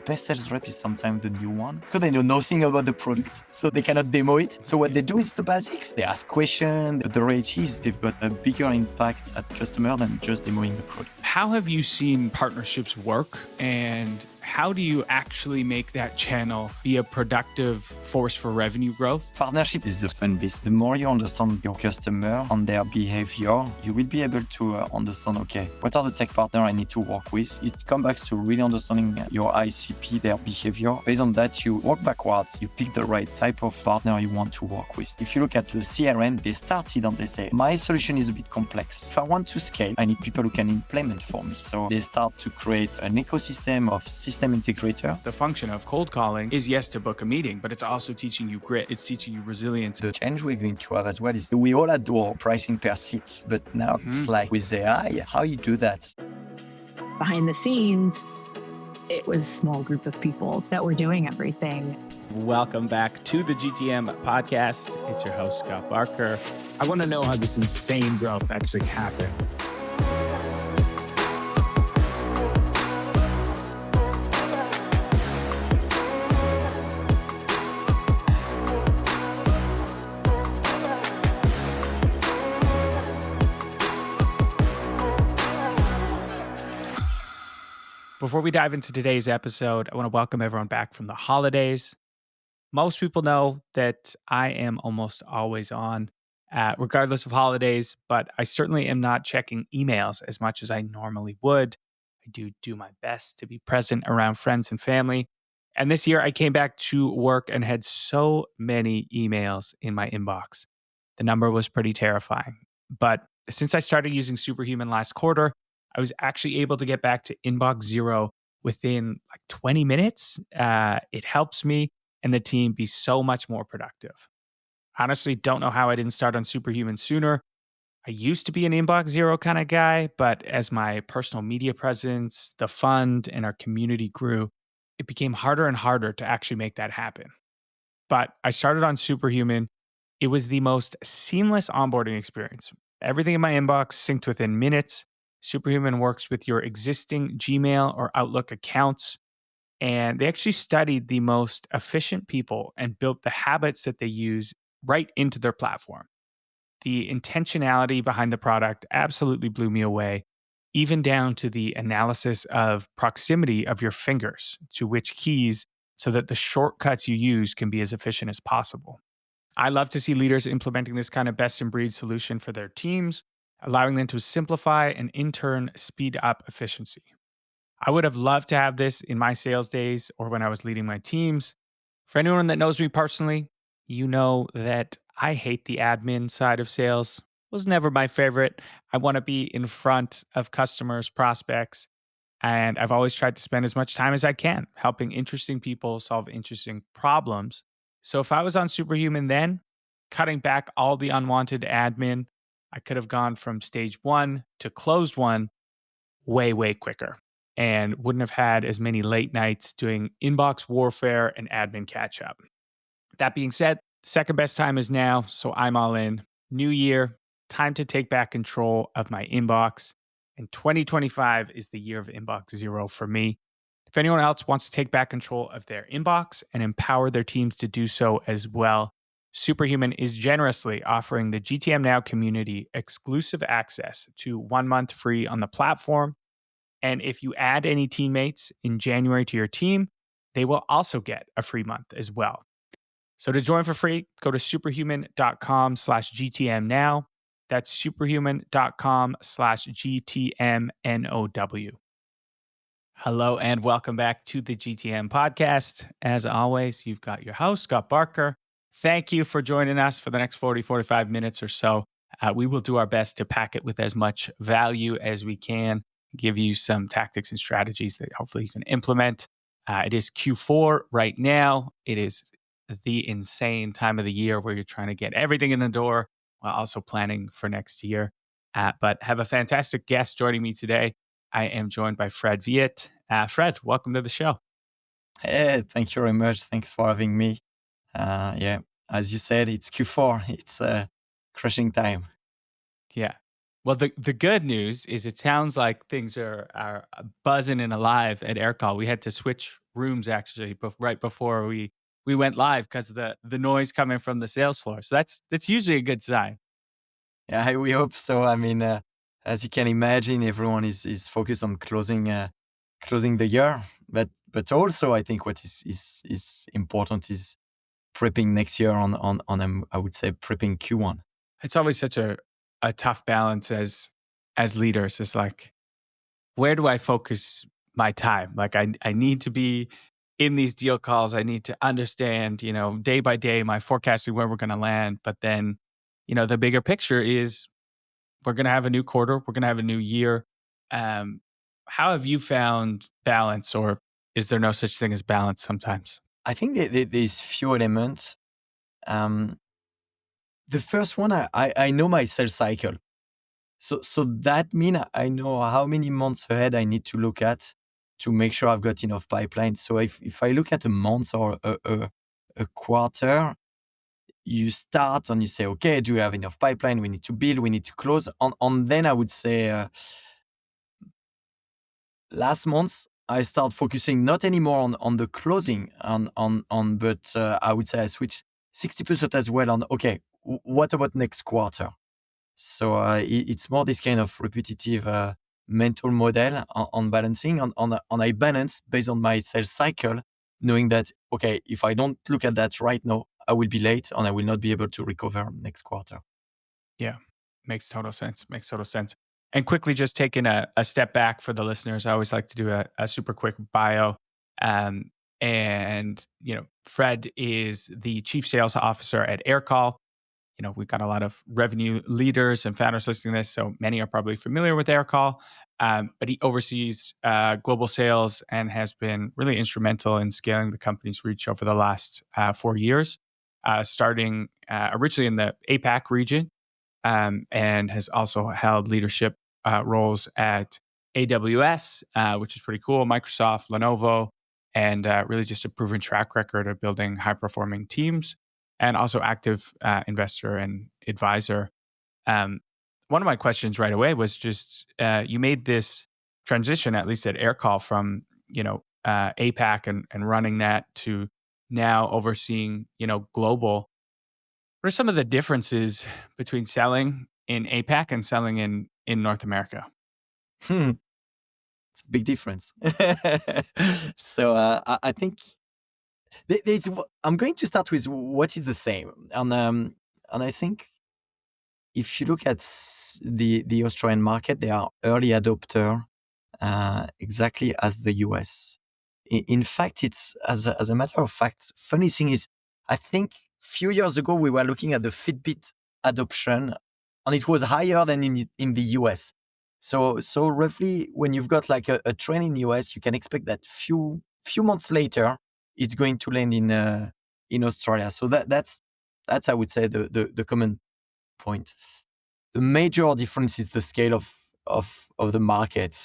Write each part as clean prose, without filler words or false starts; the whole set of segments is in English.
best sales rep is sometimes the new one because they know nothing about the product, so they cannot demo it. So what they do is the basics. They ask questions. The rate is they've got a bigger impact at customer than just demoing the product. How have you seen partnerships work, and how do you actually make that channel be a productive force for revenue growth? Partnership is the fun bit. The more you understand your customer and their behavior, you will be able to understand, okay, what are the tech partners I need to work with? It comes back to really understanding your ICP, their behavior. Based on that, you work backwards. You pick the right type of partner you want to work with. If you look at the CRM, they started and they say, my solution is a bit complex. If I want to scale, I need people who can implement for me. So they start to create an ecosystem of system integrator. The function of cold calling is, yes, to book a meeting, but it's also teaching you grit. It's teaching you resilience. The change we're going to have as well is we all adore pricing per seat, but now it's like with AI, how you do that? Behind the scenes, it was a small group of people that were doing everything. Welcome back to the GTM podcast. It's your host, Scott Barker. I want to know how this insane growth actually happened. Before we dive into today's episode, I want to welcome everyone back from the holidays. Most people know that I am almost always on, regardless of holidays, but I certainly am not checking emails as much as I normally would. I do my best to be present around friends and family. And this year I came back to work and had so many emails in my inbox. The number was pretty terrifying. But since I started using Superhuman last quarter, I was actually able to get back to inbox zero within like 20 minutes. It helps me and the team be so much more productive. Honestly, don't know how I didn't start on Superhuman sooner. I used to be an inbox zero kind of guy, but as my personal media presence, the fund, and our community grew, it became harder and harder to actually make that happen. But I started on Superhuman. It was the most seamless onboarding experience. Everything in my inbox synced within minutes. Superhuman works with your existing Gmail or Outlook accounts, and they actually studied the most efficient people and built the habits that they use right into their platform. The intentionality behind the product absolutely blew me away, even down to the analysis of proximity of your fingers to which keys so that the shortcuts you use can be as efficient as possible. I love to see leaders implementing this kind of best-in-breed solution for their teams, allowing them to simplify and in turn speed up efficiency. I would have loved to have this in my sales days or when I was leading my teams. For anyone that knows me personally, you know that I hate the admin side of sales. It was never my favorite. I want to be in front of customers, prospects, and I've always tried to spend as much time as I can helping interesting people solve interesting problems. So if I was on Superhuman then, cutting back all the unwanted admin, I could have gone from stage one to closed one way, way quicker and wouldn't have had as many late nights doing inbox warfare and admin catch up. That being said, second best time is now, so I'm all in. New year, time to take back control of my inbox. And 2025 is the year of inbox zero for me. If anyone else wants to take back control of their inbox and empower their teams to do so as well, Superhuman is generously offering the GTM Now community exclusive access to 1 month free on the platform. And if you add any teammates in January to your team, they will also get a free month as well. So to join for free, go to superhuman.com/GTM now. That's superhuman.com/GTMNOW. Hello and welcome back to the GTM podcast. As always, you've got your host, Scott Barker. Thank you for joining us for the next 45 minutes or so. We will do our best to pack it with as much value as we can, give you some tactics and strategies that hopefully you can implement. It is Q4 right now. It is the insane time of the year where you're trying to get everything in the door while also planning for next year. But have a fantastic guest joining me today. I am joined by Fred Viet. Fred, welcome to the show. Hey, thank you very much. Thanks for having me. As you said, it's Q4. It's crushing time. Yeah. Well, the good news is it sounds like things are buzzing and alive at Aircall. We had to switch rooms actually right before we went live because of the noise coming from the sales floor. So that's usually a good sign. Yeah, we hope so. I mean, as you can imagine, everyone is focused on closing the year, but also I think what is important is prepping next year on I would say prepping Q1. It's always such a tough balance as leaders. It's like, where do I focus my time? Like I need to be in these deal calls. I need to understand, day by day, my forecasting where we're going to land. But then, the bigger picture is we're going to have a new quarter. We're going to have a new year. Um, how have you found balance, or is there no such thing as balance sometimes? I think there's few elements. Um, the first one, I know my sales cycle. So that means I know how many months ahead I need to look at to make sure I've got enough pipeline. So if I look at a month or a quarter, you start and you say, okay, do we have enough pipeline? We need to build, we need to close. On then I would say last month I start focusing not anymore on the closing but I would say I switched 60% as well on okay, what about next quarter? So it's more this kind of repetitive mental model on balancing. On I balance based on my sales cycle, knowing that, okay, if I don't look at that right now, I will be late and I will not be able to recover next quarter. Yeah, makes total sense. Makes total sense. And quickly, just taking a step back for the listeners, I always like to do a super quick bio. Um, and, Fred is the chief sales officer at Aircall. We've got a lot of revenue leaders and founders listening to this, so many are probably familiar with Aircall. But he oversees global sales and has been really instrumental in scaling the company's reach over the last 4 years, starting originally in the APAC region, and has also held leadership roles at AWS, which is pretty cool, Microsoft, Lenovo, and really just a proven track record of building high-performing teams, and also active investor and advisor. One of my questions right away was just you made this transition, at least at Aircall, from APAC and running that to now overseeing global. What are some of the differences between selling in APAC and selling in North America? It's a big difference. So I think I'm going to start with what is the same, and I think if you look at the Australian market, they are early adopter, exactly as the US. In fact, it's as a matter of fact, funny thing is, I think few years ago we were looking at the Fitbit adoption, and it was higher than in the US. So roughly, when you've got like a trend in US, you can expect that few months later it's going to land in Australia. So that's I would say the common point. The major difference is the scale of the market.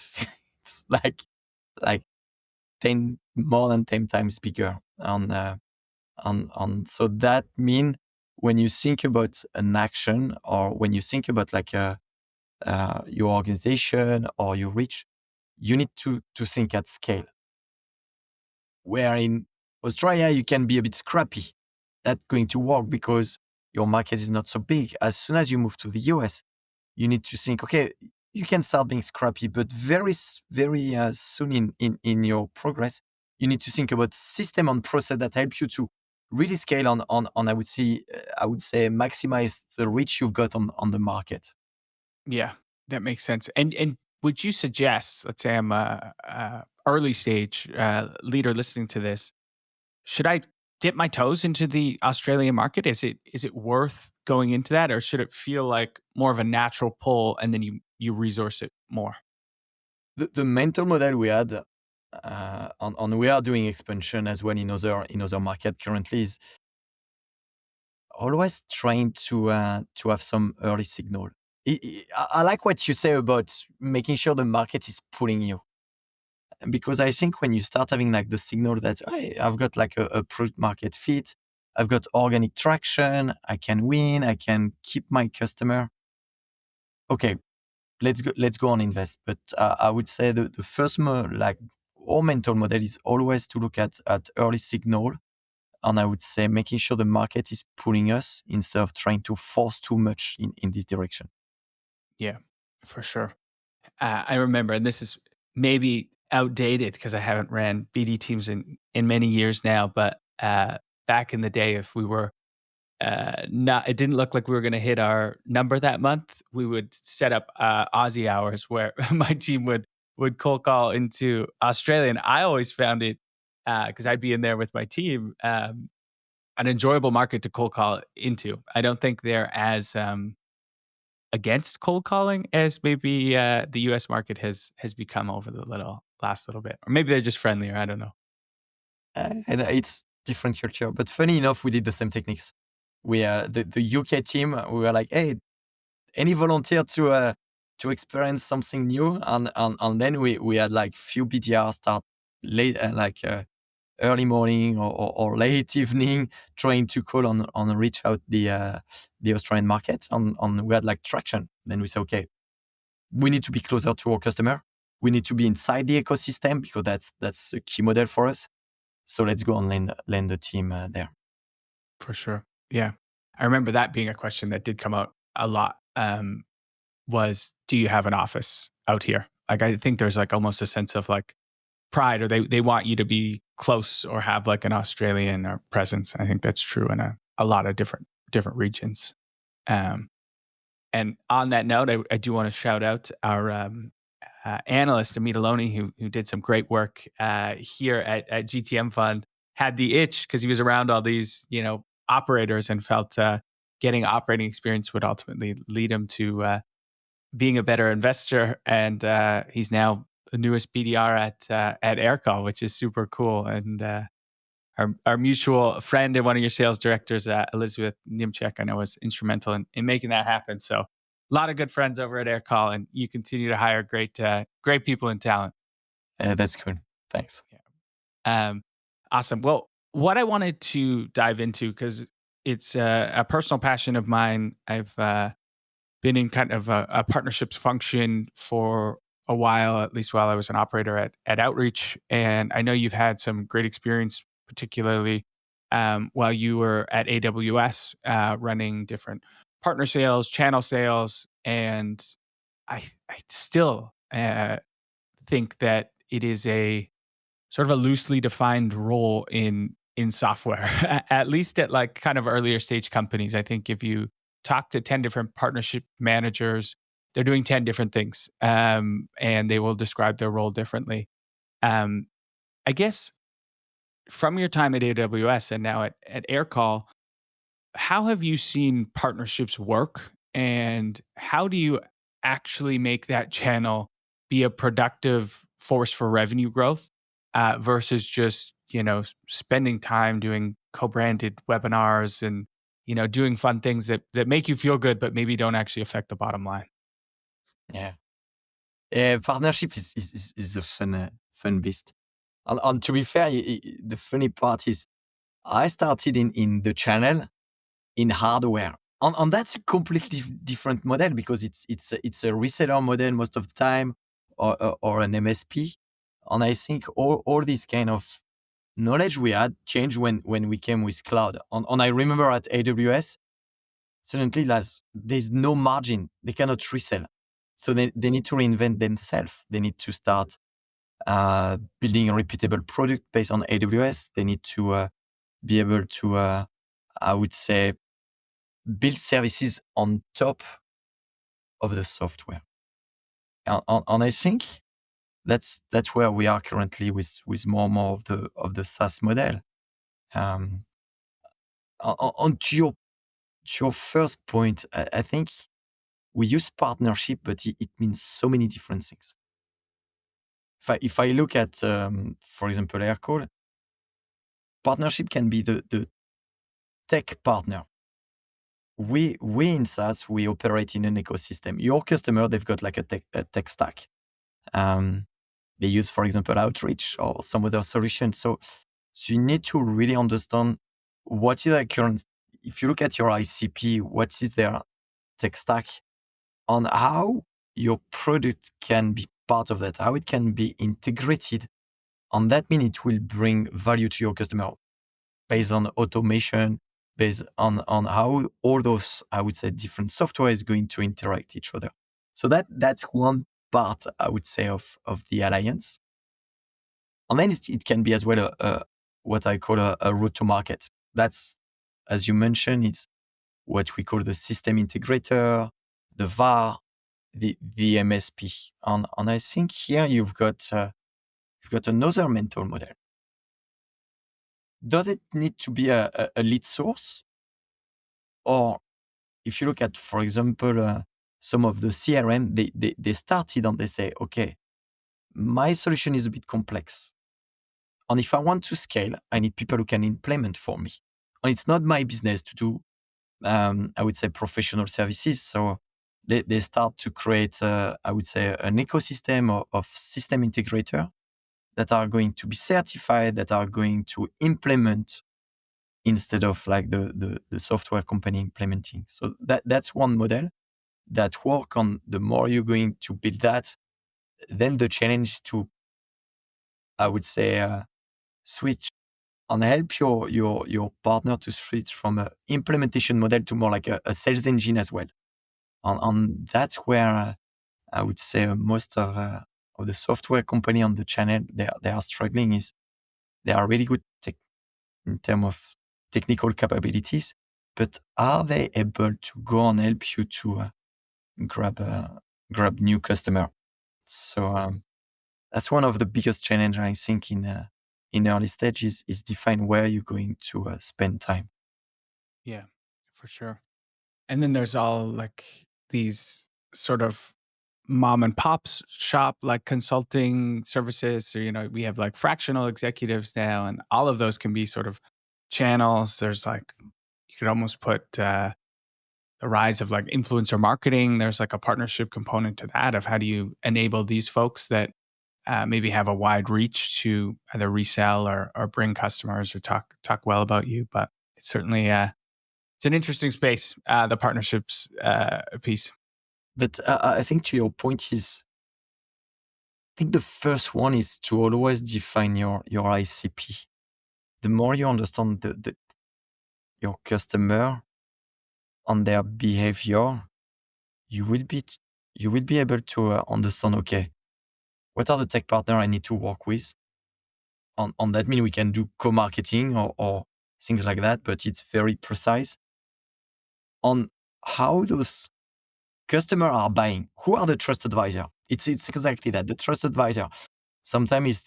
It's like 10 more than 10 times bigger. So that mean when you think about an action or when you think about like your organization or your reach, you need to think at scale. Where in Australia, you can be a bit scrappy. That's going to work because your market is not so big. As soon as you move to the US, you need to think, okay, you can start being scrappy, but very soon in your progress, you need to think about system and process that help you to really scale on I would say maximize the reach you've got on the market. Yeah, that makes sense. And would you suggest, let's say I'm a early stage leader listening to this, should I dip my toes into the Australian market? Is it worth going into that, or should it feel like more of a natural pull and then you resource it more? The mental model we had, on we are doing expansion as well in other market currently, is always trying to have some early signal. I like what you say about making sure the market is pulling you, because I think when you start having like the signal that, hey, I've got like a product market fit, I've got organic traction, I can win, I can keep my customer. Okay, let's go and invest. But I would say the first our mental model is always to look at early signal, and I would say making sure the market is pulling us instead of trying to force too much in this direction. Yeah, for sure. I remember, and this is maybe outdated because I haven't ran BD teams in many years now, but back in the day, if we were it didn't look like we were going to hit our number that month, we would set up Aussie hours where my team would cold call into Australia. And I always found it, because I'd be in there with my team, an enjoyable market to cold call into. I don't think they're as against cold calling as maybe the US market has become over the last little bit. Or maybe they're just friendlier. I don't know. And it's different culture, but funny enough, we did the same techniques. We the UK team, we were like, hey, any volunteer to experience something new, and then we had like few BDR start late, early morning or late evening, trying to call on reach out the Australian market, and we had like traction. Then we said, okay, we need to be closer to our customer. We need to be inside the ecosystem because that's a key model for us. So let's go and land the team there. For sure. Yeah. I remember that being a question that did come out a lot, was, do you have an office out here? Like, I think there's like almost a sense of like pride, or they want you to be close or have like an Australian presence. I think that's true in a lot of different regions. And on that note, I do want to shout out our analyst, Amit Aloni, who did some great work here at GTM Fund, had the itch because he was around all these, operators, and felt getting operating experience would ultimately lead him to being a better investor. And he's now the newest BDR at Aircall, which is super cool. And our mutual friend and one of your sales directors, Elizabeth Nimchek, I know was instrumental in making that happen. So a lot of good friends over at Aircall, and you continue to hire great people and talent. That's cool. Thanks. Yeah. Awesome. Well, what I wanted to dive into, because it's a personal passion of mine. I've been in kind of a partnerships function for a while, at least while I was an operator at Outreach. And I know you've had some great experience, particularly while you were at AWS, running different partner sales, channel sales. And I still think that it is a sort of a loosely defined role in software, at least at like kind of earlier stage companies. I think if you talk to 10 different partnership managers, they're doing 10 different things, and they will describe their role differently. I guess from your time at AWS and now at Aircall, how have you seen partnerships work, and how do you actually make that channel be a productive force for revenue growth versus just spending time doing co-branded webinars and doing fun things that make you feel good but maybe don't actually affect the bottom line? Yeah. Partnership is a fun beast. And to be fair, the funny part is I started in the channel in hardware. And that's a completely different model because it's a reseller model most of the time, or an MSP. And I think all this kind of knowledge we had changed when we came with cloud. And I remember at AWS, suddenly there's no margin. They cannot resell. So they need to reinvent themselves. They need to start building a repeatable product based on AWS. They need to be able to, I would say, build services on top of the software. And I think that's where we are currently with more and more of the SaaS model. On to your first point, I think we use partnership, but it means so many different things. If I look at, for example, Aircall, partnership can be the tech partner. We in SaaS, we operate in an ecosystem. Your customer, they've got like a tech stack. They use, for example, Outreach or some other solution. So you need to really understand what is their current. If you look at your ICP, what is their tech stack, on how your product can be part of that, how it can be integrated. And that means it will bring value to your customer based on automation, based on how all those, I would say, different software is going to interact each other. So that's one part, I would say, of the alliance. And then it can be as well what I call a route to market. That's, as you mentioned, it's what we call the system integrator, the VAR, the MSP. And I think here you've got another mental model. Does it need to be a lead source? Or if you look at, for example, some of the CRM, they started and they say, okay, my solution is a bit complex. And if I want to scale, I need people who can implement for me. And it's not my business to do, I would say, professional services. So they start to create, I would say, an ecosystem of system integrator that are going to be certified, that are going to implement instead of like the software company implementing. So that's one model that work on. The more you're going to build that, then the challenge to, I would say, switch and help your partner to switch from an implementation model to more like a sales engine as well. And that's where I would say most of the software company on the channel, they are struggling. Is they are really good in terms of technical capabilities, but are they able to go and help you to grab new customer? So that's one of the biggest challenge I think in early stage is define where you're going to spend time. Yeah, for sure. And then there's all like these sort of mom and pops shop like consulting services. So, we have like fractional executives now, and all of those can be sort of channels. There's like, you could almost put the rise of like influencer marketing. There's like a partnership component to that of how do you enable these folks that maybe have a wide reach to either resell or bring customers or talk well about you. But it's certainly it's an interesting space, the partnerships piece. But I think to your point is, I think the first one is to always define your ICP. The more you understand your customer and their behavior, you will be able to understand, okay, what are the tech partner I need to work with? On that means we can do co-marketing or things like that, but it's very precise on how those customers are buying. Who are the trust advisor? It's exactly that. The trust advisor sometimes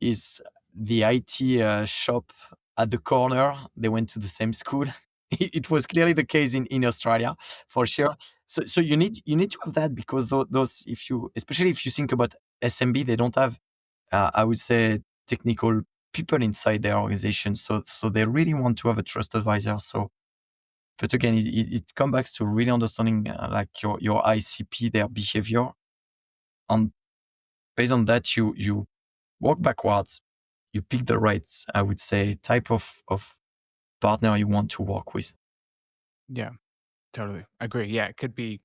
is the IT shop at the corner. They went to the same school. It was clearly the case in Australia for sure. So you need to have that because those especially if you think about SMB, they don't have I would say technical people inside their organization. So they really want to have a trust advisor. So, but again, it comes back to really understanding like your ICP, their behavior, and based on that, you work backwards. You pick the right, I would say, type of partner you want to work with. Yeah, totally agree. Yeah, it could be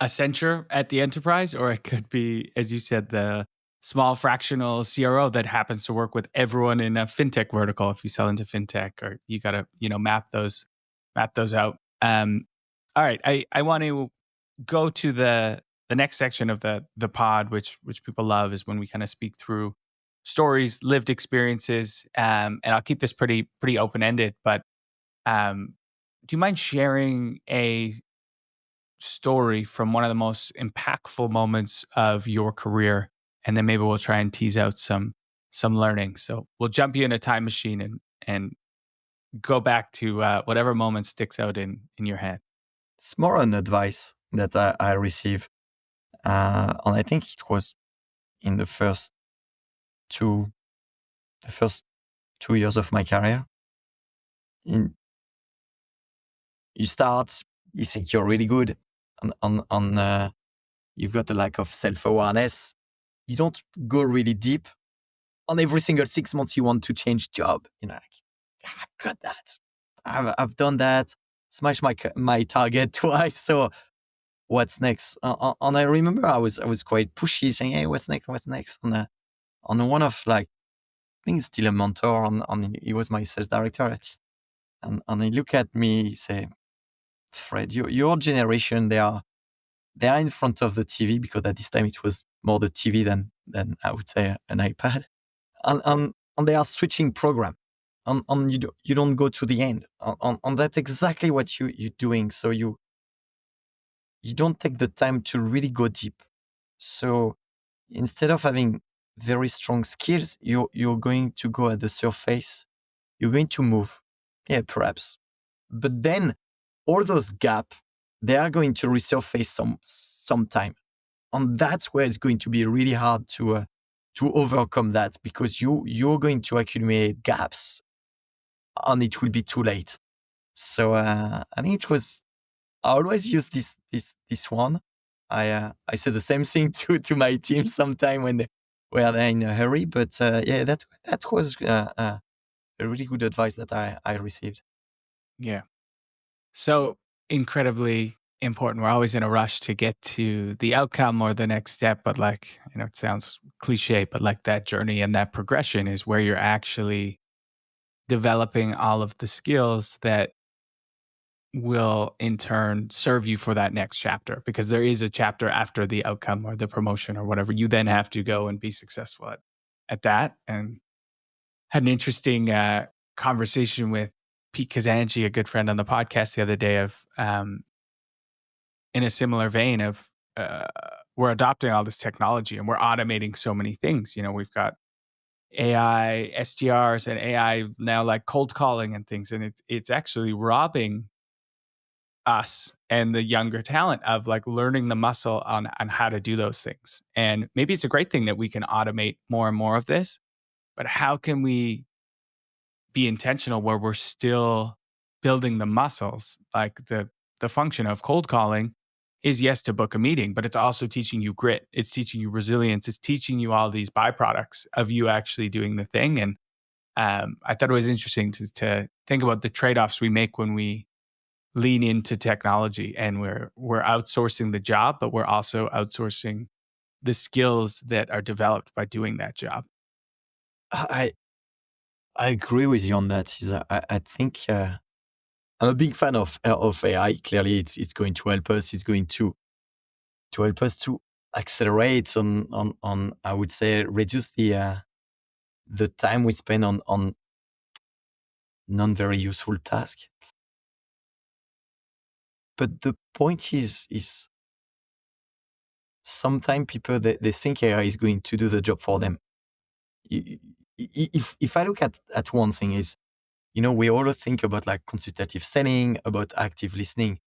Accenture at the enterprise, or it could be, as you said, the small fractional CRO that happens to work with everyone in a fintech vertical. If you sell into fintech, or you got to map those out. All right, I want to go to the next section of the pod, which people love, is when we kind of speak through stories, lived experiences, and I'll keep this pretty open ended. But do you mind sharing a story from one of the most impactful moments of your career, and then maybe we'll try and tease out some learning. So we'll jump you in a time machine and go back to whatever moment sticks out in your head. It's more an advice that I receive, and I think it was in the first 2 years of my career. You think you're really good, and you've got a lack of self-awareness. You don't go really deep. On every single 6 months, you want to change job. I got that. I've done that. Smashed my target twice. So what's next? And I remember I was quite pushy, saying, "Hey, what's next? What's next?" On one of like, I think he's still a mentor, and he was my sales director, and he looked at me, he said, "Fred, your generation, they are in front of the TV, because at this time it was more the TV than I would say an iPad, and they are switching program, and you don't go to the end, and that's exactly what you're doing. So you don't take the time to really go deep. So instead of having very strong skills, you're going to go at the surface. You're going to move, yeah, perhaps, but then all those gaps, they are going to resurface sometime, and that's where it's going to be really hard to overcome that, because you're going to accumulate gaps, and it will be too late. So I think it was, I always use this one. I say the same thing to my team sometime when they're in a hurry. But yeah, that was a really good advice that I received. Yeah. So incredibly important. We're always in a rush to get to the outcome or the next step, but like, it sounds cliche, but like that journey and that progression is where you're actually developing all of the skills that will in turn serve you for that next chapter, because there is a chapter after the outcome or the promotion or whatever. You then have to go and be successful at that. And had an interesting conversation with Pete Kazanji, a good friend on the podcast the other day, of in a similar vein of we're adopting all this technology and we're automating so many things. We've got AI SDRs and AI now, like cold calling and things, and it's actually robbing us and the younger talent of like learning the muscle on how to do those things. And maybe it's a great thing that we can automate more and more of this, but how can we be intentional where we're still building the muscles? Like the function of cold calling is, yes, to book a meeting, but it's also teaching you grit. It's teaching you resilience. It's teaching you all these byproducts of you actually doing the thing. And I thought it was interesting to think about the trade-offs we make when we lean into technology, and we're outsourcing the job, but we're also outsourcing the skills that are developed by doing that job. I agree with you on that. I think I'm a big fan of AI. Clearly, it's going to help us. It's going to help us to accelerate on I would say reduce the time we spend on non very useful tasks. But the point is sometimes people, they think AI is going to do the job for them. If I look at one thing is, we always think about like consultative selling, about active listening.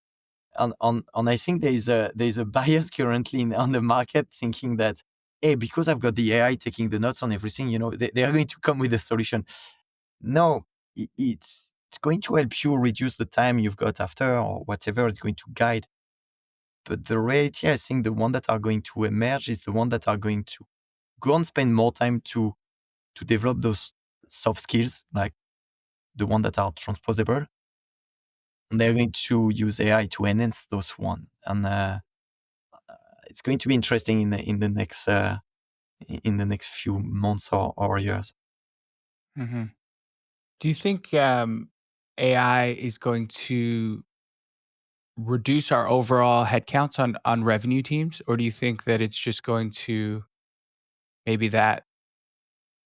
And I think there's a bias currently on the market, thinking that, hey, because I've got the AI taking the notes on everything, they are going to come with a solution. No, it's going to help you reduce the time you've got after, or whatever. It's going to guide. But the reality, I think the one that are going to emerge is the one that are going to go and spend more time to develop those soft skills, like the one that are transposable. And they're going to use AI to enhance those one. And it's going to be interesting in the next few months or years. Mm-hmm. Do you think AI is going to reduce our overall headcounts on revenue teams, or do you think that it's just going to, maybe that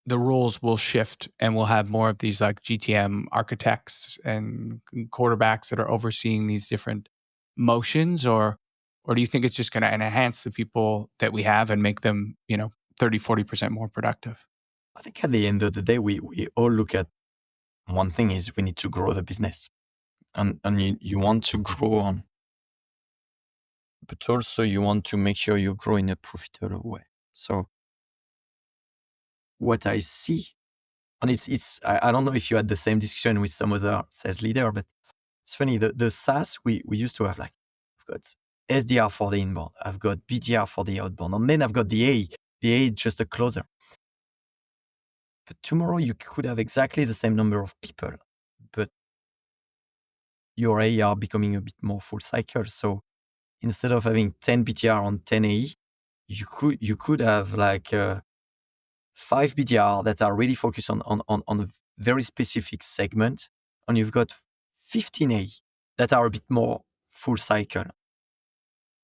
the rules will shift and we'll have more of these like GTM architects and quarterbacks that are overseeing these different motions, or do you think it's just going to enhance the people that we have and make them 30-40% more productive? I think at the end of the day, we all look at one thing is we need to grow the business, and you want to grow on, but also you want to make sure you grow in a profitable way. So what I see, and I don't know if you had the same discussion with some other sales leader, but it's funny, the SaaS we used to have, like, I've got SDR for the inbound, I've got BDR for the outbound, and then I've got the A. The A is just a closer. But tomorrow you could have exactly the same number of people, but your A are becoming a bit more full cycle. So instead of having 10 BDR on 10 AE, you could have like 5 BDR that are really focused on a very specific segment, and you've got 15 AE that are a bit more full cycle.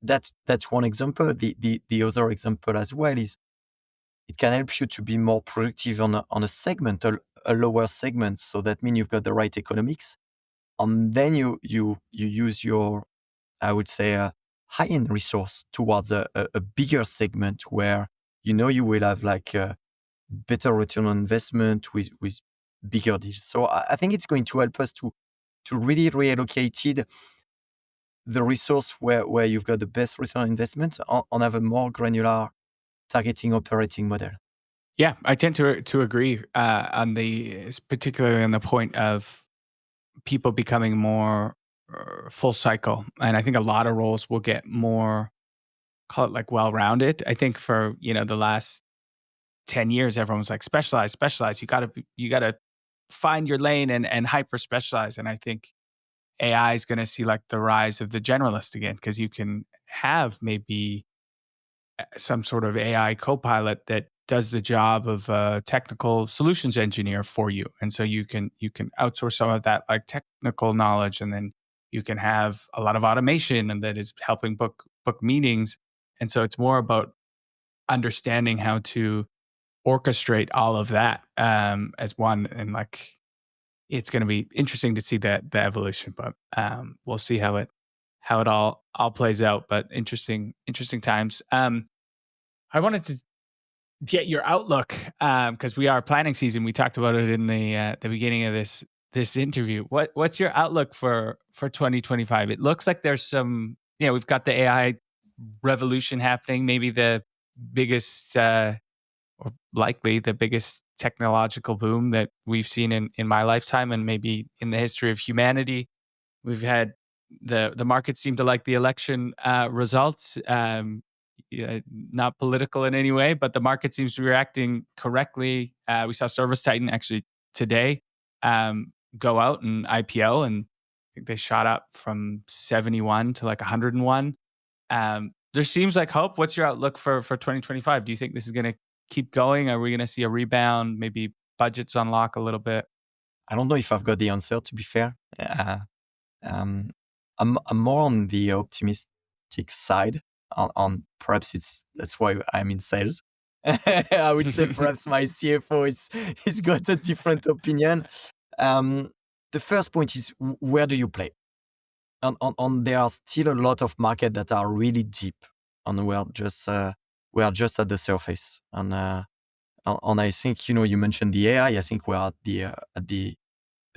That's one example. The other example as well is it can help you to be more productive on a segment, a lower segment. So that means you've got the right economics, and then you use your, I would say, a high-end resource towards a bigger segment where you will have like a better return on investment with bigger deals. So I think it's going to help us to really reallocate the resource where you've got the best return on investment on have a more granular targeting operating model. Yeah, I tend to agree on particularly on the point of people becoming more full cycle, and I think a lot of roles will get more, call it like well-rounded. I think for the last 10 years, everyone's like specialize. You gotta find your lane and hyper specialize. And I think AI is going to see like the rise of the generalist again, because you can have maybe some sort of AI copilot that does the job of a technical solutions engineer for you. And so you can outsource some of that like technical knowledge, and then you can have a lot of automation and that is helping book meetings. And so it's more about understanding how to orchestrate all of that as one. And like, it's going to be interesting to see the evolution, but we'll see how it all plays out. But interesting times. I wanted to get your outlook because we are planning season. We talked about it in the beginning of this interview. What's your outlook for 2025? It looks like there's some, we've got the AI revolution happening. Maybe the biggest or likely the biggest technological boom that we've seen in my lifetime and maybe in the history of humanity. We've had the market seem to like the election results, not political in any way, but the market seems to be reacting correctly. We saw Service Titan actually today go out and IPO, and I think they shot up from 71 to like 101. There seems like hope. What's your outlook for 2025? Do you think this is going to keep going? Are we going to see a rebound? Maybe budgets unlock a little bit? I don't know if I've got the answer, to be fair. I'm more on the optimistic side. On perhaps that's why I'm in sales. I would say perhaps my CFO is got a different opinion. The first point is, where do you play? On there are still a lot of markets that are really deep, and we are just at the surface. And I think you mentioned the AI. I think we are at the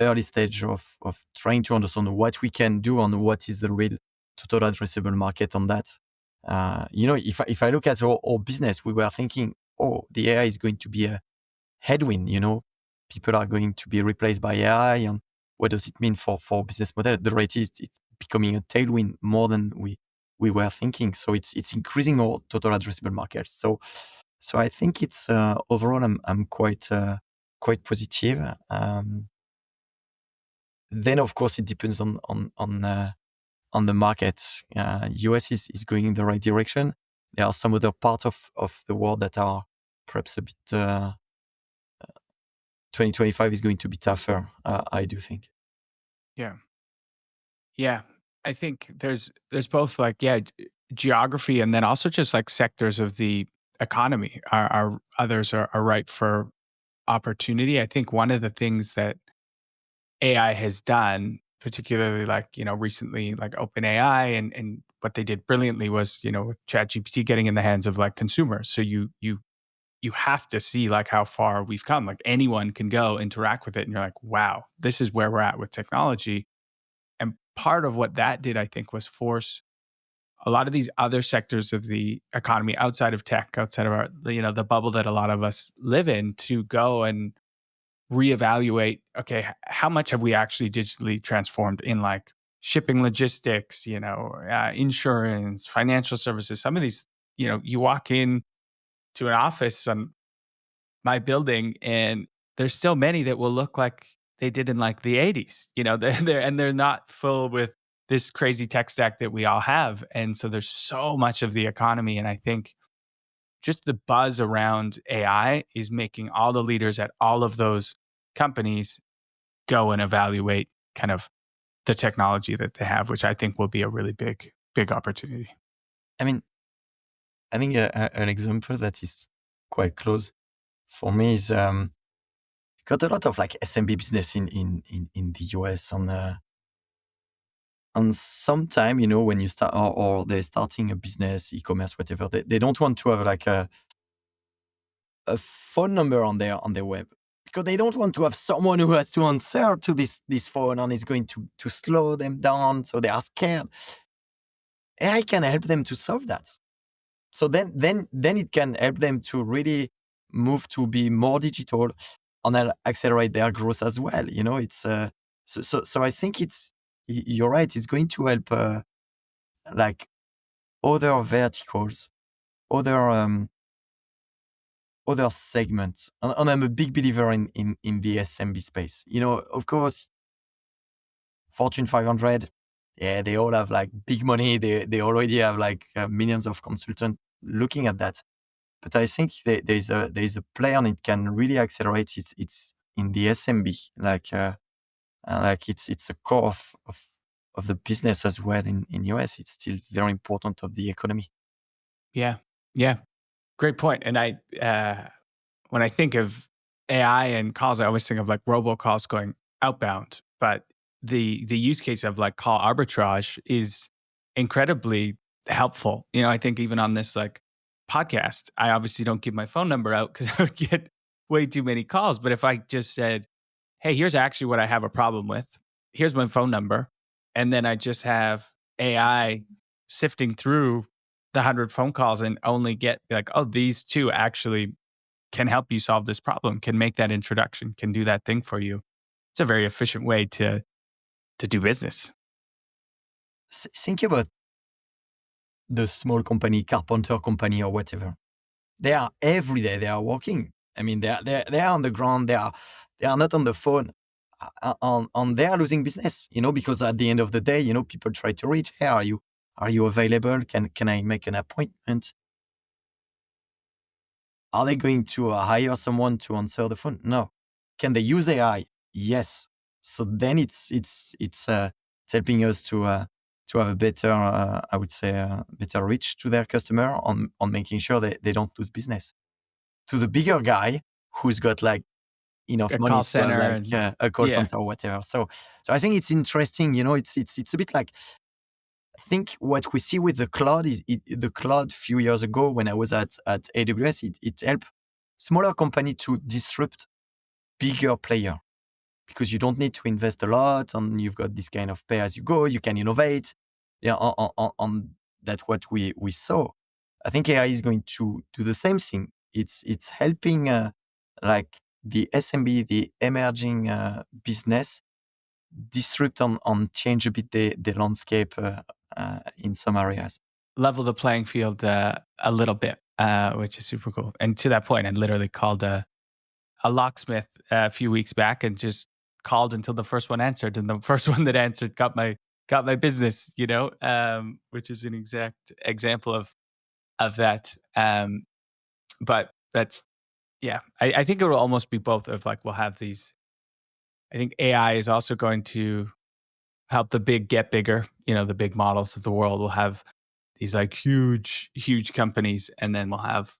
early stage of trying to understand what we can do and what is the real total addressable market on that. If I look at our business, we were thinking, the AI is going to be a headwind. People are going to be replaced by AI, and what does it mean for business model? The rate is it's becoming a tailwind more than we were thinking. So it's increasing our total addressable market. So I think it's overall I'm quite positive. Then of course it depends on the market. US is going in the right direction. There are some other parts of the world that are perhaps a bit. 2025 is going to be tougher. I do think. Yeah. I think there's both like geography and then also just like sectors of the economy are others are ripe for opportunity. I think one of the things that AI has done, particularly like, recently, like OpenAI and what they did brilliantly was, with ChatGPT getting in the hands of like consumers. So you have to see like how far we've come. Like anyone can go interact with it and you're like, wow, this is where we're at with technology. And part of what that did, I think, was force a lot of these other sectors of the economy outside of tech, outside of our, the bubble that a lot of us live in, to go and reevaluate, okay, how much have we actually digitally transformed in like shipping logistics, insurance, financial services. Some of these, you walk in to an office on my building and there's still many that will look like they did in like the 80s, they're not full with this crazy tech stack that we all have. And so there's so much of the economy. And I think just the buzz around AI is making all the leaders at all of those companies go and evaluate kind of the technology that they have, which I think will be a really big opportunity. I mean, I think an example that is quite close for me is got a lot of like SMB business in the US on sometime, when you start or they're starting a business, e-commerce, whatever, they don't want to have like a phone number on their web, because they don't want to have someone who has to answer to this phone and it's going to slow them down. So they are scared. AI can help them to solve that. So then it can help them to really move to be more digital and accelerate their growth as well. It's so I think you're right. It's going to help like other verticals, other segments, and I'm a big believer in the SMB space. Of course, Fortune 500, yeah, they all have like big money. They already have like millions of consultants looking at that. But I think there's a play and it can really accelerate. It's in the SMB, like it's a core of the business as well in US. It's still very important of the economy. Yeah. Great point. And I, when I think of AI and calls, I always think of like robocalls going outbound. But the use case of like call arbitrage is incredibly helpful. I think even on this like podcast, I obviously don't give my phone number out because I would get way too many calls. But if I just said, hey, here's actually what I have a problem with, here's my phone number, and then I just have AI sifting through the 100 phone calls and only get like, oh, these two actually can help you solve this problem, can make that introduction, can do that thing for you. It's a very efficient way to do business. Think about the small company, carpenter company or whatever. They are every day, they are working. I mean, they are on the ground, they are not on the phone. They are losing business, because at the end of the day, people try to reach, hey, are you available? Can I make an appointment? Are they going to hire someone to answer the phone? No. Can they use AI? Yes. So then it's helping us to have a better, I would say, better reach to their customer on making sure they don't lose business. To the bigger guy who's got like enough money call to have center like a call center or whatever. So I think it's interesting. It's a bit like, I think what we see with the cloud is the cloud a few years ago when I was at AWS, it helped smaller company to disrupt bigger player, because you don't need to invest a lot and you've got this kind of pay as you go. You can innovate. Yeah, on that's what we saw. I think AI is going to do the same thing. It's helping like the SMB, the emerging business, disrupt and change a bit the landscape in some areas. Level the playing field a little bit, which is super cool. And to that point, I literally called a locksmith a few weeks back and just called until the first one answered, and the first one that answered got my business. Which is an exact example of that. But that's I think it will almost be both of like we'll have these. I think AI is also going to help the big get bigger. The big models of the world will have these like huge companies, and then we'll have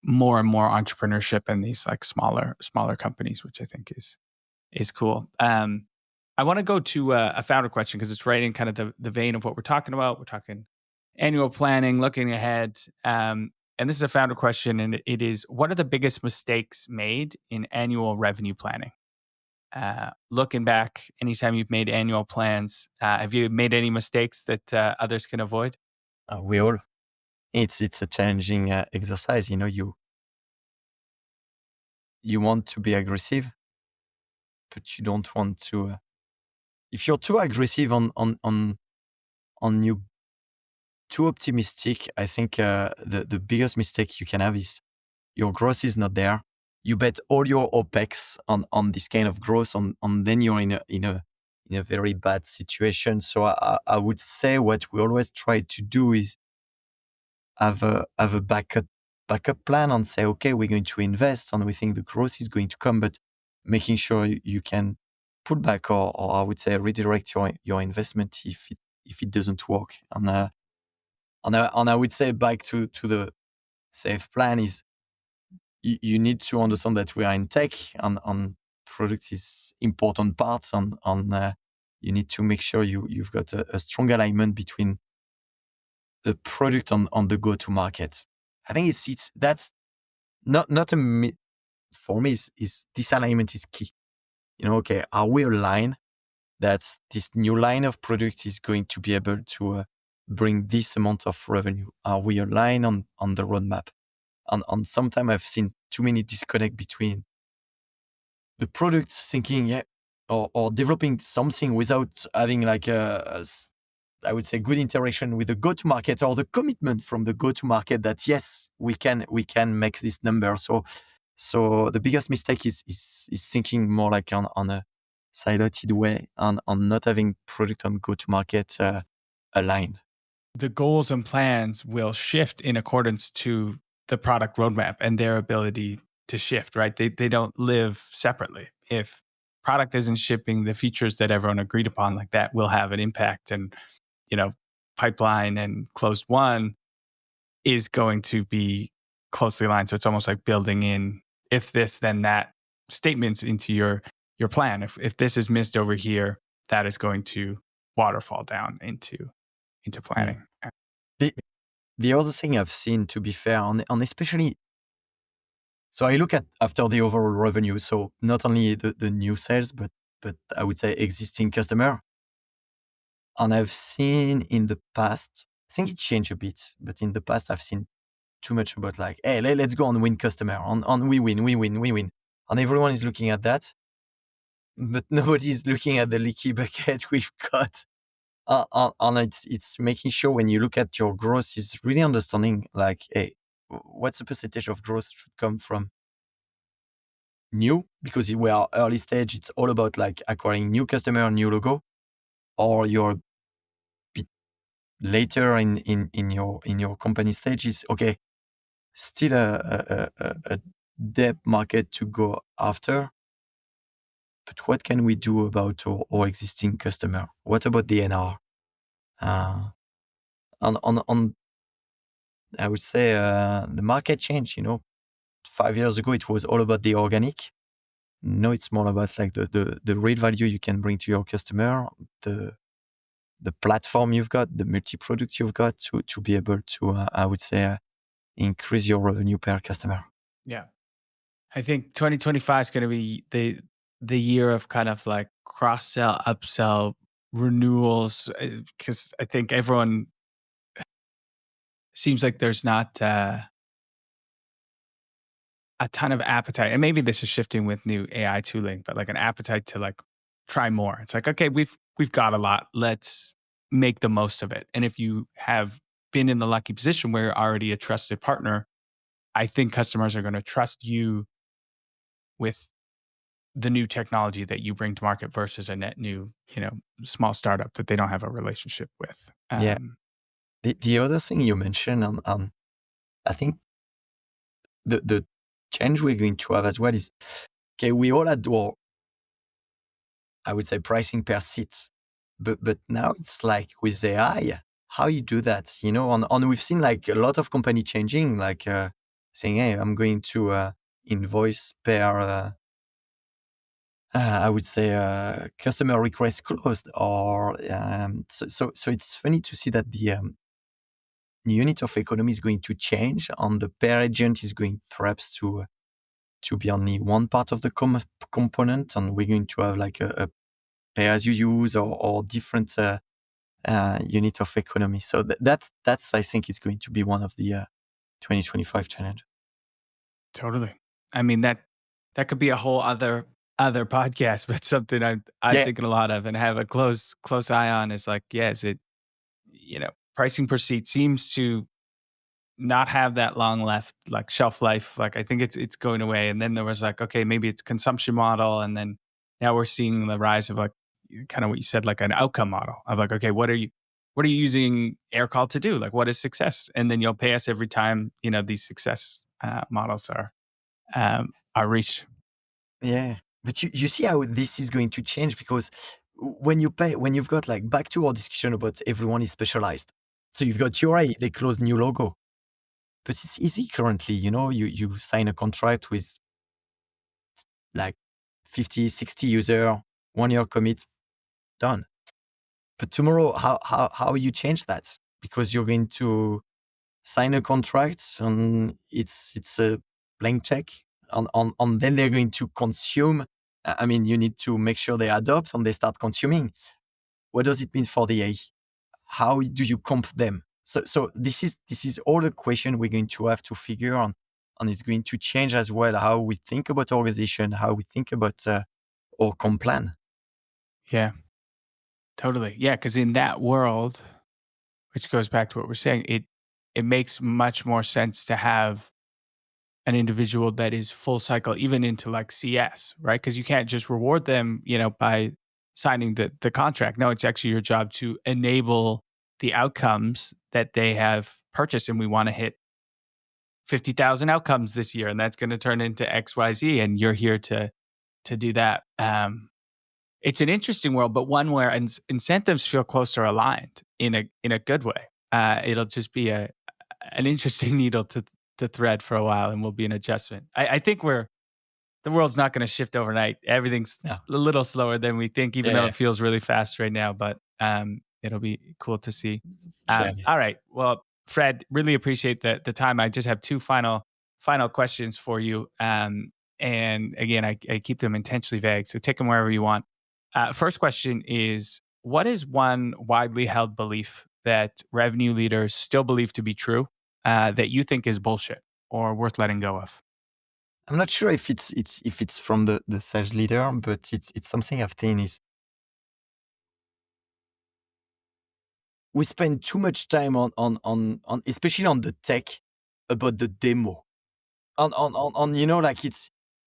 more and more entrepreneurship in these like smaller companies, which I think is cool. I want to go to a founder question because it's right in kind of the vein of what we're talking about. We're talking annual planning, looking ahead. And this is a founder question, and it is, what are the biggest mistakes made in annual revenue planning? Looking back, anytime you've made annual plans, have you made any mistakes that others can avoid? We all. It's a challenging exercise. You want to be aggressive, but you don't want to. If you're too aggressive on you too optimistic, I think the biggest mistake you can have is your growth is not there. You bet all your OPEX on this kind of growth, and then you're in in a very bad situation. So I would say what we always try to do is have a backup plan and say, okay, we're going to invest and we think the growth is going to come, but making sure you can pull back or I would say redirect your investment if it doesn't work. And I would say back to the safe plan is you need to understand that we are in tech and product is important parts and you need to make sure you've got a strong alignment between the product on the go-to-market. I think that's not for me is this alignment is key. Okay, are we aligned that this new line of product is going to be able to bring this amount of revenue? Are we aligned on the roadmap? And sometimes I've seen too many disconnect between the product thinking, or developing something without having like I would say good interaction with the go-to-market or the commitment from the go-to-market that yes, we can make this number. So the biggest mistake is thinking more like on a siloed way and on not having product and go-to-market aligned. The goals and plans will shift in accordance to the product roadmap and their ability to shift, right? They don't live separately. If product isn't shipping the features that everyone agreed upon, like that will have an impact. And, pipeline and closed one is going to be closely aligned. So it's almost like building in if this, then that statements into your plan. If this is missed over here, that is going to waterfall down into planning. Yeah. The other thing I've seen, to be fair, on especially, so I look at after the overall revenue, so not only the new sales, but I would say existing customer. And I've seen in the past, I think it changed a bit, but in the past I've seen too much about like, hey, let's go and win customer, on we win. And everyone is looking at that, but nobody is looking at the leaky bucket we've got. And it's making sure when you look at your growth is really understanding like, hey, what's the percentage of growth should come from new? Because we are early stage, it's all about like acquiring new customer, new logo, or you're a bit later in your company stage is okay, still a deep market to go after. But what can we do about our existing customer? What about the NR? On I would say the market changed. 5 years ago it was all about the organic. Now it's more about like the real value you can bring to your customer, the platform you've got, the multi-product you've got to be able to I would say increase your revenue per customer. Yeah, I think 2025 is going to be the year of kind of like cross-sell, upsell, renewals, because I think everyone seems like there's not a ton of appetite, and maybe this is shifting with new AI tooling, but like an appetite to like try more. It's like, okay, we've got a lot, let's make the most of it. And if you have been in the lucky position where you're already a trusted partner, I think customers are going to trust you with the new technology that you bring to market versus a net new, small startup that they don't have a relationship with. Yeah. The other thing you mentioned, I think the change we're going to have as well is, okay, we all adore, I would say, pricing per seat, but now it's like with AI, how you do that, and we've seen like a lot of company changing, like saying, hey, I'm going to invoice per, I would say, customer request closed, or so it's funny to see that the unit of economy is going to change, and the per agent is going perhaps to be only one part of the component, and we're going to have like a pay as you use or different unit of economy. So that's I think is going to be one of the 2025 challenge. Totally. I mean that could be a whole other podcast, but something I'm thinking a lot of and have a close eye on is like, is it, pricing per seat seems to not have that long left, like shelf life. Like I think it's going away. And then there was like, okay, maybe it's consumption model. And then now we're seeing the rise of like, kind of what you said, like an outcome model of like, okay, what are you using Aircall to do? Like, what is success? And then you'll pay us every time, these success models are reached. Yeah. But you see how this is going to change, because when you've got, like, back to our discussion about everyone is specialized. So you've got URA, they close new logo. But it's easy currently, you sign a contract with like 50, 60 user, 1 year commit, done. But tomorrow, how you change that? Because you're going to sign a contract and it's a blank check, and then they're going to consume. I mean, you need to make sure they adopt and they start consuming. What does it mean for the A? How do you comp them? So this is all the question we're going to have to figure on, and it's going to change as well how we think about organization, how we think about our comp plan. Yeah, totally. Yeah, because in that world, which goes back to what we're saying, it makes much more sense to have an individual that is full cycle, even into like CS, right? Because you can't just reward them, by signing the contract. No, it's actually your job to enable the outcomes that they have purchased, and we want to hit 50,000 outcomes this year, and that's going to turn into XYZ, and you're here to do that. It's an interesting world, but one where incentives feel closer aligned in a good way. It'll just be an interesting needle to thread for a while, and will be an adjustment. I think the world's not going to shift overnight. Everything's No. a little slower than we think, even though Yeah. it feels really fast right now. But it'll be cool to see. Clearly. All right. Well, Fred, really appreciate the time. I just have two final questions for you. And again, I keep them intentionally vague, so take them wherever you want. First question is, what is one widely held belief that revenue leaders still believe to be true that you think is bullshit or worth letting go of? I'm not sure if it's from the sales leader, but it's something I've seen is we spend too much time on especially on the tech, about the demo. Like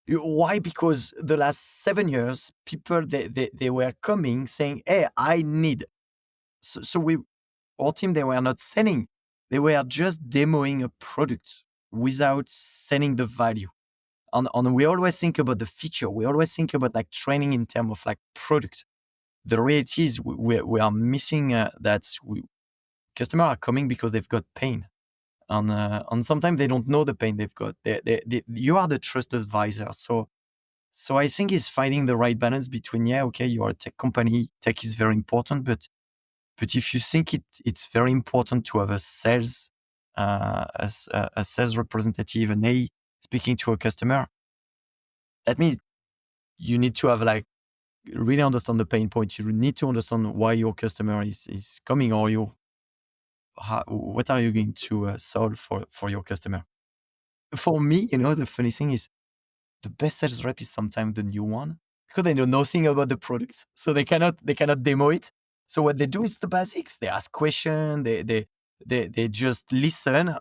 why? Because the last 7 years, people they were coming saying, "Hey, I need." So our team, they were not selling, they were just demoing a product without selling the value. And we always think about the feature. We always think about like training in terms of like product. The reality is we are missing that. Customers are coming because they've got pain. And sometimes they don't know the pain they've got. You are the trusted advisor. So I think it's finding the right balance between, okay, you are a tech company. Tech is very important, but if you think it's very important to have a sales, as a sales representative, an A speaking to a customer, that means you need to have like really understand the pain point. You need to understand why your customer is coming, or what are you going to solve for your customer. For me, the funny thing is the best sales rep is sometimes the new one, because they know nothing about the product, so they cannot demo it. So what they do is the basics. They ask questions, they just listen,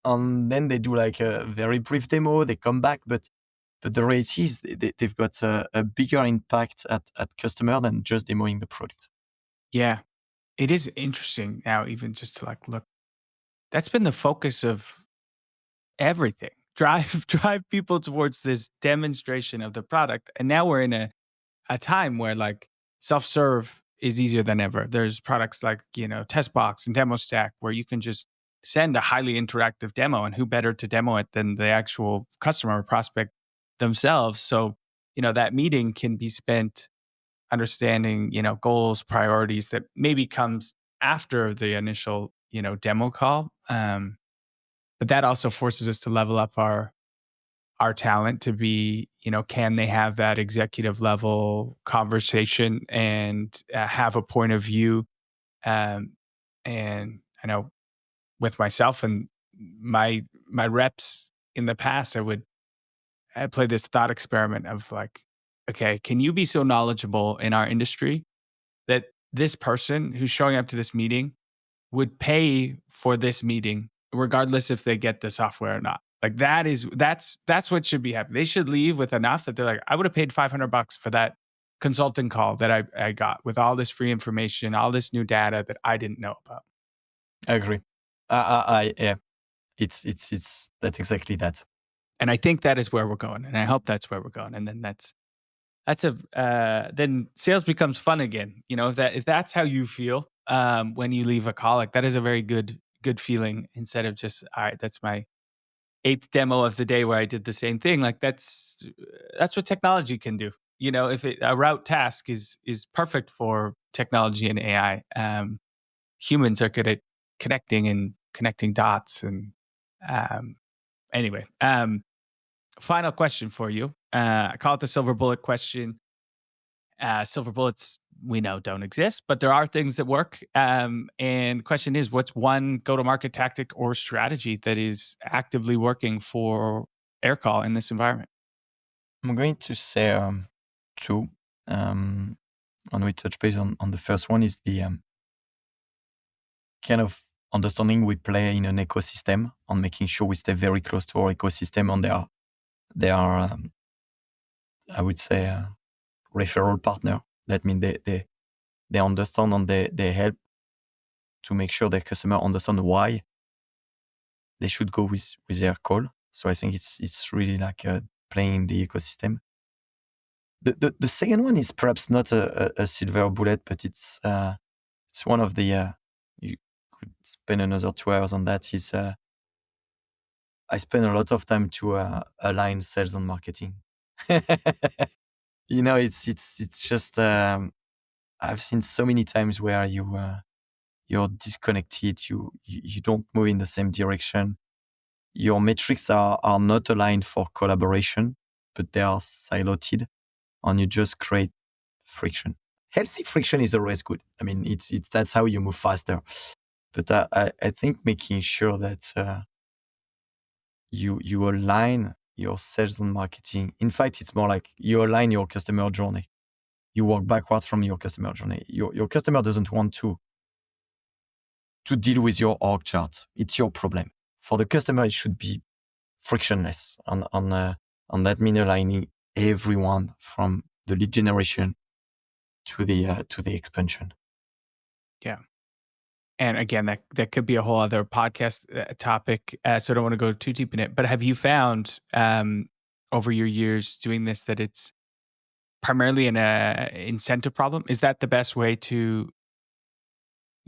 and then they do like a very brief demo. They come back, but the reality is they've got a bigger impact at customer than just demoing the product. Yeah, it is interesting now, even just to like look. That's been the focus of everything. Drive people towards this demonstration of the product, and now we're in a time where like self-serve is easier than ever. There's products like Testbox and Demo Stack where you can just send a highly interactive demo, and who better to demo it than the actual customer or prospect themselves. So that meeting can be spent understanding goals, priorities that maybe comes after the initial demo call. But that also forces us to level up our talent to be, can they have that executive level conversation and have a point of view? And I know with myself and my reps in the past, I played this thought experiment of like, okay, can you be so knowledgeable in our industry that this person who's showing up to this meeting would pay for this meeting regardless if they get the software or not? Like that's what should be happening. They should leave with enough that they're like, I would have paid $500 for that consulting call that I got with all this free information, all this new data that I didn't know about. I agree. Yeah, it's that's exactly that. And I think that is where we're going, and I hope that's where we're going. And then then sales becomes fun again. You know, if that's how you feel when you leave a call, like that is a very good feeling, instead of just, all right, that's my 8th demo of the day where I did the same thing. Like that's what technology can do. You know, if a route task is perfect for technology and AI, humans are good at connecting dots. And anyway, final question for you. I call it the silver bullet question. Silver bullets, we know, don't exist, but there are things that work. And the question is, what's one go-to-market tactic or strategy that is actively working for Aircall in this environment? I'm going to say two. And we touch base on the first one is the kind of understanding we play in an ecosystem, on making sure we stay very close to our ecosystem, and they are I would say referral partner. That means they understand, and they help to make sure their customer understand why they should go with Aircall. So I think it's really like playing in the ecosystem. The second one is perhaps not a silver bullet, but it's one of the you could spend another 2 hours on that. Is I spend a lot of time to align sales and marketing. You know, it's just I've seen so many times where you're disconnected. You don't move in the same direction. Your metrics are not aligned for collaboration, but they are siloed, and you just create friction. Healthy friction is always good. I mean, it's that's how you move faster. But I think making sure that you align your sales and marketing. In fact, it's more like you align your customer journey. You work backward from your customer journey. Your customer doesn't want to deal with your org chart. It's your problem. For the customer, it should be frictionless. On that means aligning everyone from the lead generation to the expansion. Yeah. And again, that could be a whole other podcast topic, so I don't want to go too deep in it. But have you found over your years doing this that it's primarily an incentive problem? Is that the best way to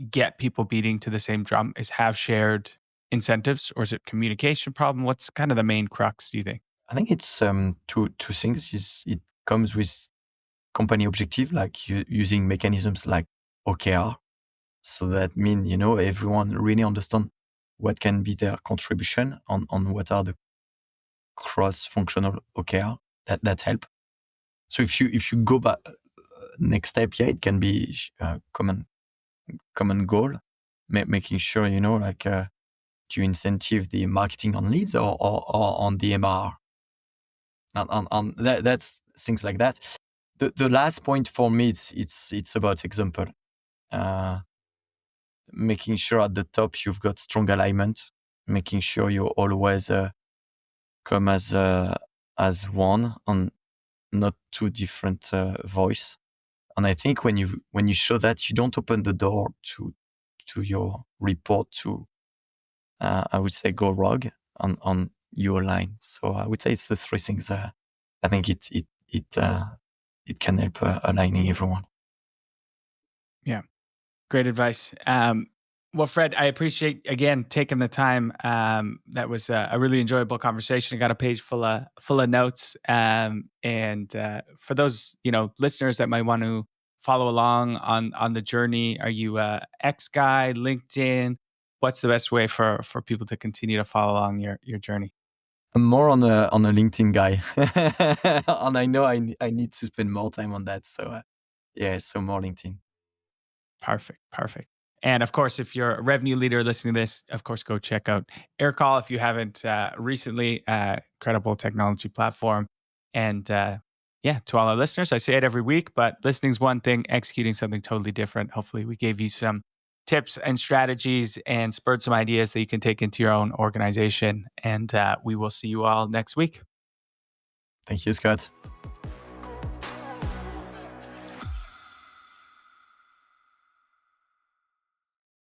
get people beating to the same drum, is have shared incentives, or is it communication problem? What's kind of the main crux, do you think? I think it's two things. It comes with company objective, like using mechanisms like OKR. So that means, everyone really understand what can be their contribution on what are the cross-functional OKR that help. So if you go back next step, it can be common goal, making sure, do you incentive the marketing on leads or on the MR? On that's things like that. The last point for me, it's about example. Making sure at the top you've got strong alignment, making sure you always come as one and not two different voice. And I think when you show that, you don't open the door to your report to I would say go rogue on your line. So I would say it's the three things. I think it can help aligning everyone. Yeah. Great advice. Well, Fred, I appreciate, again, taking the time. That was a really enjoyable conversation. I got a page full of notes. And for those, listeners that might want to follow along on the journey, are you X guy, LinkedIn? What's the best way for people to continue to follow along your journey? I'm more on a LinkedIn guy. And I know I need to spend more time on that. So so more LinkedIn. Perfect. And of course, if you're a revenue leader listening to this, of course, go check out Aircall if you haven't recently. Incredible technology platform. And to all our listeners, I say it every week, but listening's one thing, executing something totally different. Hopefully we gave you some tips and strategies and spurred some ideas that you can take into your own organization. And we will see you all next week. Thank you, Scott.